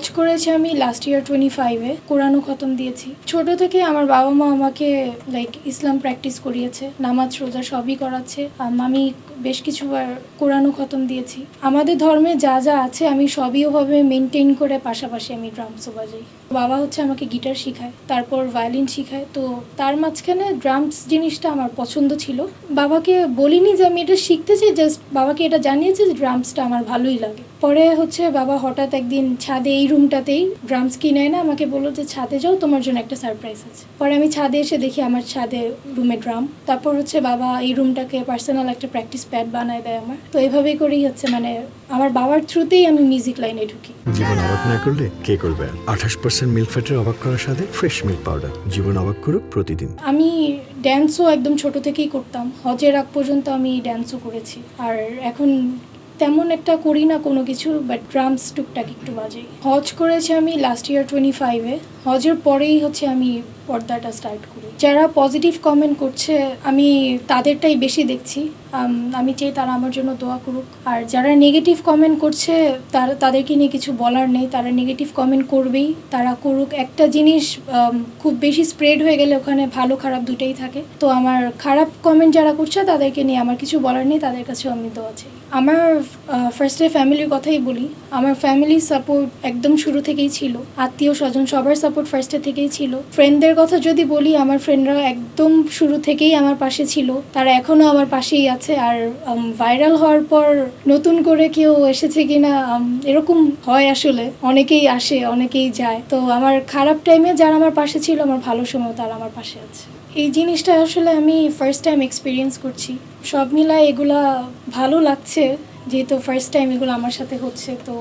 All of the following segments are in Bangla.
হজ করেছি আমি লাস্ট ইয়ার 25-এ, কোরআনও খতম দিয়েছি। ছোট থেকে আমার বাবা মা আমাকে ইসলাম প্র্যাকটিস করিয়েছে, নামাজ রোজা সবই করাচ্ছে। আমি বেশ কিছুবার কোরআনও খতম দিয়েছি। আমাদের ধর্মে যা যা আছে আমি সবই ওভাবে মেনটেন করে পাশাপাশি আমি ড্রামসও বাজাই। বাবা আমাকে গিটার শেখায়, তারপর ভায়োলিন শেখায়। তো তার মাঝখানে ড্রামস জিনিসটা আমার পছন্দ ছিল। বাবাকে বলিনি যে আমি এটা শিখতে চাই, জাস্ট বাবাকে এটা জানিয়েছি যে ড্রামসটা আমার ভালোই লাগে। পরে বাবা হঠাৎ একদিন ছাদে এই রুমটাতেই ড্রামস কিনে এনে আমাকে বললো যে ছাদে যাও, তোমার জন্য একটা সারপ্রাইজ আছে। পরে আমি ছাদে এসে দেখি আমার ছাদে রুমে ড্রাম। তারপর বাবা এই রুমটাকে পার্সোনাল একটা প্র্যাকটিস প্যাড বানায় দেয় আমার। তো এইভাবেই করেই আমার বাবার থ্রুতেই আমি মিউজিক লাইনে ঢুকি। জীবন অবাক না করলে কে করবে? 28% মিল্ক ফ্যাটের অবাক করার সাথে ফ্রেশ মিল্ক পাউডার। জীবন অবাক করুক প্রতিদিন। আমি ড্যান্সও একদম ছোট থেকেই করতাম। হজের আগ পর্যন্ত আমি ড্যান্সও করেছি। আর এখন তেমন একটা করি না কোনো কিছু, বাট ড্রামস টুকটাক একটু বাজাই। হজ করেছি আমি লাস্ট ইয়ার 25-এ। হজের পরেই আমি পর্দাটা স্টার্ট করি। যারা পজিটিভ কমেন্ট করছে আমি তাদেরটাই বেশি দেখছি। আমি চাই তারা আমার জন্য দোয়া করুক। আর যারা নেগেটিভ কমেন্ট করছে তাদেরকে নিয়ে কিছু বলার নেই। তারা নেগেটিভ কমেন্ট করবেই, তারা করুক। একটা জিনিস খুব বেশি স্প্রেড হয়ে গেলে ওখানে ভালো খারাপ দুটোই থাকে। তো আমার খারাপ কমেন্ট যারা করছে তাদেরকে নিয়ে আমার কিছু বলার নেই, তাদের কাছেও আমি দোয়া চাই। আমার ফার্স্টে ফ্যামিলির কথাই বলি। আমার ফ্যামিলির সাপোর্ট একদম শুরু থেকেই ছিল। আত্মীয় স্বজন সবার সাপোর্ট ফার্স্টে থেকেই ছিল। ফ্রেন্ডদের কথা যদি বলি, আমার ফ্রেন্ডরা একদম শুরু থেকেই আমার পাশে ছিল, তারা এখনও আমার পাশেই আছে। আর ভাইরাল হওয়ার পর নতুন করে কেউ এসেছে কিনা এরকম হয়, আসলে অনেকেই আসে অনেকেই যায়। তো আমার খারাপ টাইমে যারা আমার পাশে ছিল, আমার ভালো সময় তারা আমার পাশে আছে। এই জিনিসটা আমি ফার্স্ট টাইম এক্সপিরিয়েন্স করছি। সব মিলায় এগুলা ভালো লাগছে, যেহেতু ফার্স্ট টাইম এগুলো আমার সাথে হচ্ছে। তো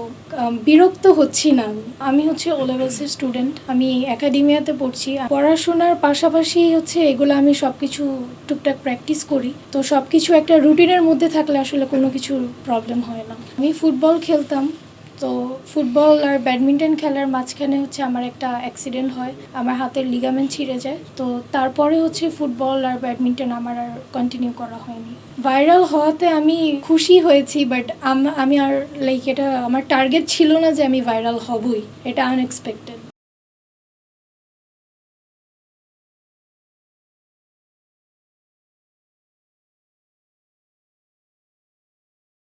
বিরক্ত হচ্ছি না। আমি ও লেভেলসের স্টুডেন্ট, আমি একাডেমিয়াতে পড়ছি। পড়াশোনার পাশাপাশি এগুলো আমি সব কিছু টুকটাক প্র্যাকটিস করি। তো সব কিছু একটা রুটিনের মধ্যে থাকলে আসলে কোনো কিছুর প্রবলেম হয় না। আমি ফুটবল খেলতাম। তো ফুটবল আর ব্যাডমিন্টন খেলার মাঝখানে আমার একটা অ্যাক্সিডেন্ট হয়, আমার হাতের লিগামেন্ট ছিঁড়ে যায়। তো তারপরে ফুটবল আর ব্যাডমিন্টন আমার আর কন্টিনিউ করা হয়নি। ভাইরাল হওয়াতে আমি খুশি হয়েছি, বাট আমি আর এটা আমার টার্গেট ছিল না যে আমি ভাইরাল হবই। এটা আনএক্সপেক্টেড।